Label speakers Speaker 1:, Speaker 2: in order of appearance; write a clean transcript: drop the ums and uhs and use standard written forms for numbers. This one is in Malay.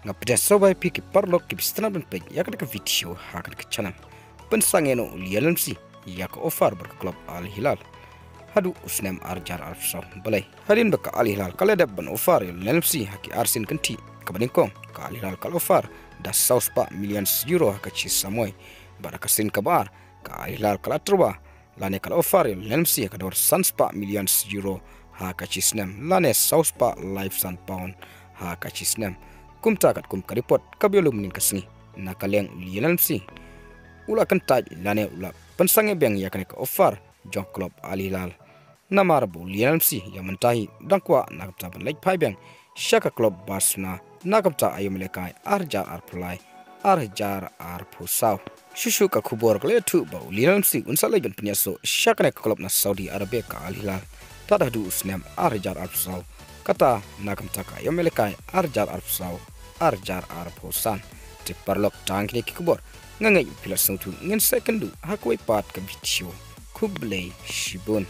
Speaker 1: ngapdes sobai piki parlok ki bistana ben pej yak ka video hakan ke channel pensangeno lialemsi yak offer ber klub Al Hilal hadu usnem arjar arfsaw balai hadin baka Al Hilal kala dab ban offer lialemsi haki arsin kanti kabaninkong ka Al Hilal kala offer da sauspa millions euro hakachi samoy barakasin kabar ka Al Hilal kala truba lane kala offer lialemsi kador sanspa millions euro hakachi snem lane sauspa life san pound hakachi snem kumta kat kum karipot kabiolum nin kasni nakaleng lialemsi ula kan taj lane ula pensange beng yakane ka offer jong club Al Hilal namarbu lialemsi yang mentahi dangkwa nakapta ban lek pai beng shaka club basna nakapta ayumlekai arjar arpulai arjar arpusaw shushu ka kubor kle tu ba lialemsi unsale ben penyaso shaka ne club na Saudi Arabia ka Al Hilal tada du usnem arjar arpusaw kata nakapta ka ayumlekai arjar arpusaw arjar arpusan te parlok tangkini ki kubor ngangai pilar sautu ngin secondu hakwai pat ka video kublai shibun